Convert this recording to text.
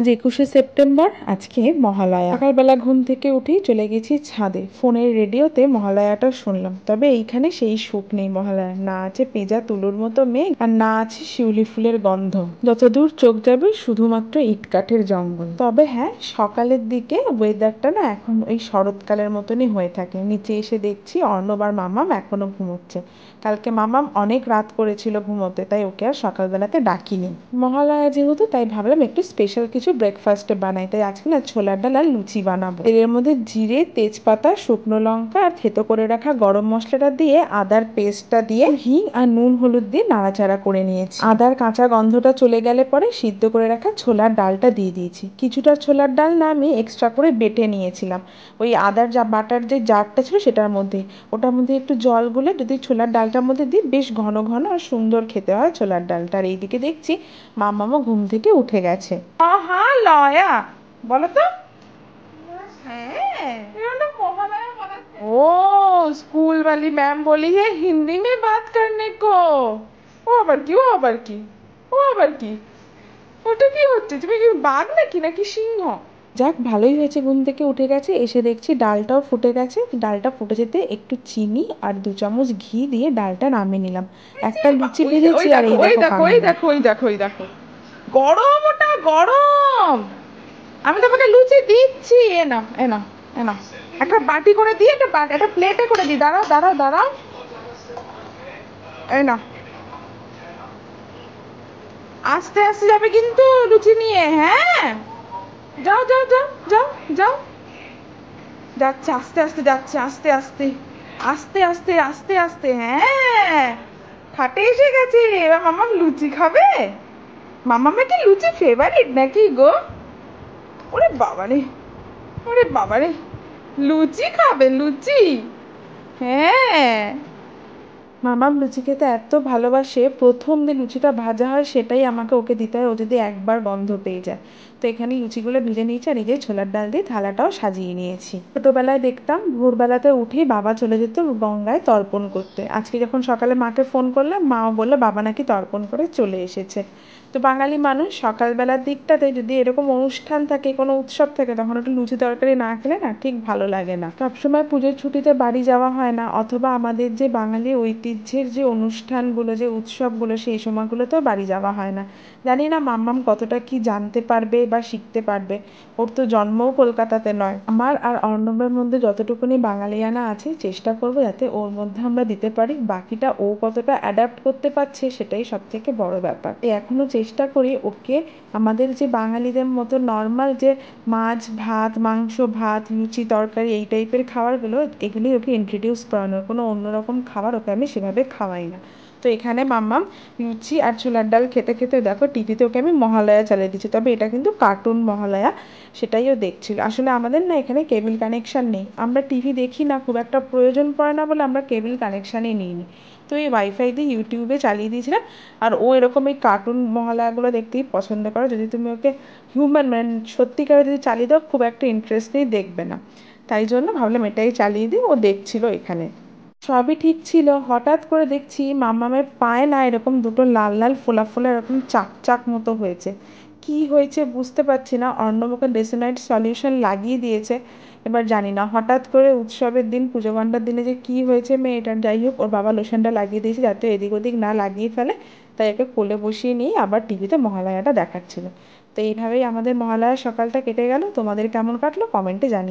আজ 21শে সেপ্টেম্বর, আজকে মহালয়া। সকালবেলা ঘুম থেকে উঠেই চলে গেছি ছাদে, ফোনের রেডিওতে মহালয়াটা শুনলাম। তবে এইখানে সেই সুখ নেই মহালয়া, না আছে পেঁজা তুলোর মতো মেঘ, আর না আছে শিউলি ফুলের গন্ধ। যতদূর চোখ যাবে শুধুমাত্র ইটকাঠের জঙ্গল। তবে হ্যাঁ, সকালের দিকে ওয়েদারটা না এখন ওই শরৎকালের মতনই হয়ে থাকে। নিচে এসে দেখছি অর্ণব আর মামাম এখনো ঘুমোচ্ছে। কালকে মামাম অনেক রাত করেছিল ঘুমোতে, তাই ওকে আর সকালবেলাতে ডাকিনি। মহালয়া যেহেতু, তাই ভাবলাম একটু স্পেশাল কিছু ব্রেকফাস্টে বানাই। তাই আজকে না ছোলার ডাল আর লুচি বানাবো। এর মধ্যে জিরে, তেজপাতা, শুকনো লঙ্কা আর থেতো করে রাখা গরম মশলাটা দিয়ে, আদার পেস্টটা দিয়ে, হিং আর নুন হলুদ দিয়ে নাড়াচাড়া করে নিয়েছি। আদার কাঁচা গন্ধটা চলে গেলে পরে সিদ্ধ করে রাখা ছোলার ডালটা দিয়ে দিয়েছি। কিছুটা ছোলার ডাল না আমি এক্সট্রা করে বেটে নিয়েছিলাম ওই আদার বাটার যে জারটা ছিল সেটার মধ্যে। ওটার মধ্যে একটু জল গুলে যদি ছোলার ডালটার মধ্যে দিই, বেশ ঘন ঘন আর সুন্দর খেতে হয় ছোলার ডালটা। আর এইদিকে দেখছি মামামও ঘুম থেকে উঠে গেছে। হ্যাঁ লয়া, বলো তো। ओ स्कूल वाली मैम बोली है हिंदी में बात करने को। ও আবার কি, ও আবার কি, ও আবার কি, ওটা কি হচ্ছে? তুমি কি বাঘ নাকি সিংহ? যাক, ভালোই হয়েছে ঘুম থেকে উঠে গেছে। এসে দেখছি ডালটাও ফুটে গেছে। ডালটা ফুটে যেতে একটু চিনি আর 2 চামচ ঘি দিয়ে ডালটা নামিয়ে নিলাম। একটা লুচি ভেজেছি আর এই দেখো, ওই দেখো গরম, ওটা গরম। আমি তোমাকে লুচি দিচ্ছি, এ নাও এ নাও এ নাও। একটা বাটি করে দিই, একটা প্লেটে করে দিই। দাঁড়াও দাঁড়াও দাঁড়াও, এই নাও। আস্তে আস্তে যাবে কিন্তু লুচি নিয়ে, হ্যাঁ? যাও যাও যাও যাও যাও। যাচ্ছে আস্তে আস্তে, যাচ্ছে আস্তে আস্তে আস্তে আস্তে আস্তে আস্তে। হ্যাঁ, খাটে এসে গেছে। এবার মামাম লুচি খাবে। মামামের কি লুচি ফেভারিট নাকি গো? ওরে বাবারে, ওরে বাবারে, লুচি খাবে লুচি? হ্যাঁ, মামাম লুচি খেতে এত ভালোবাসে। প্রথম যে লুচিটা ভাজা হয় সেটাই আমাকে ওকে দিতে হয়, ও যদি একবার গন্ধ পেয়ে যায়। তো এখানে লুচিগুলো ভেজে নিয়েছি আর এই যে ছোলার ডাল দিয়ে থালাটাও সাজিয়ে নিয়েছি। ছোটবেলায় দেখতাম ভোরবেলাতে উঠেই বাবা চলে যেত গঙ্গায় তর্পণ করতে। আজকে যখন সকালে মাকে ফোন করলাম, মাও বললো বাবা নাকি তর্পণ করে চলে এসেছে। তো বাঙালি মানুষ সকালবেলার দিকটাতে যদি এরকম অনুষ্ঠান থাকে, কোনো উৎসব থাকে, তখন একটু লুচি তরকারি না খেলে না ঠিক ভালো লাগে না। সবসময় পুজোর ছুটিতে বাড়ি যাওয়া হয় না, অথবা আমাদের যে বাঙালি ঐতিহ্যের যে অনুষ্ঠানগুলো, যে উৎসবগুলো, সেই সময়গুলোতেও বাড়ি যাওয়া হয় না। জানি না মাম্মাম কতটা কি জানতে পারবে বা শিখতে পারবে। ওর তো জন্মও কলকাতাতে নয়। আমার আর অর্ণবের মধ্যে যতটুকুনি বাঙালিয়ানা আছে, চেষ্টা করবো যাতে ওর মধ্যে আমরা দিতে পারি। বাকিটা ও কতটা অ্যাডাপ্ট করতে পারছে সেটাই সব থেকে বড় ব্যাপার। এখনো চেষ্টা করি ওকে আমাদের যে বাঙালিদের মতো নর্মাল যে মাছ ভাত, মাংস ভাত, লুচি তরকারি, এই টাইপের খাবারগুলো, এগুলোই ওকে ইন্ট্রোডিউস করানোর। কোনো অন্যরকম খাবার ওকে আমি সেভাবে খাওয়াই না। তো এখানে মাম্মাম লুচি আর ছোলার ডাল খেতে খেতে দেখো টিভিতে ওকে আমি মহালয়া চালিয়ে দিচ্ছি। তবে এটা কিন্তু কার্টুন মহালয়া, সেটাই ও দেখছিল। আসলে আমাদের না এখানে কেবল কানেকশান নেই, আমরা টিভি দেখি না, খুব একটা প্রয়োজন পড়ে না বলে আমরা কেবল কানেকশানই নিইনি। তো এই ওয়াইফাই দিয়ে ইউটিউবে চালিয়ে দিয়েছিলাম। আর ও এরকম এই কার্টুন মহালয়াগুলো দেখতেই পছন্দ করে। যদি তুমি ওকে হিউম্যান মানে সত্যিকারে যদি চালিয়ে দাও, খুব একটা ইন্টারেস্ট নিয়ে দেখবে না। তাই জন্য ভাবলাম এটাই চালিয়ে দিই। ও দেখছিল এখানে। সবই ঠিক ছিল, হঠাৎ করে দেখছি মামামের পায়ে না এরকম দুটো লাল লাল ফোলা ফোলা এরকম চাক চাক মতো হয়েছে। কি হয়েছে বুঝতে পারছি না। অর্ণবকে ডেসোনাইট সলিউশন লাগিয়ে দিয়েছে। এবার জানি না হঠাৎ করে উৎসবের দিন, পুজো ঘণ্টার দিনে যে কি হয়েছে মেয়েটার। যাই হোক, ওর বাবা লোশনটা লাগিয়ে দিয়েছে যাতে এদিক ওদিক না লাগিয়ে ফেলে। তাই একে কোলে বসিয়ে নিয়ে আবার টিভিতে মহালয়াটা দেখাচ্ছিল। তো এইভাবেই আমাদের মহালয়ার সকালটা কেটে গেল। তোমাদের কেমন কাটলো কমেন্টে জানিও।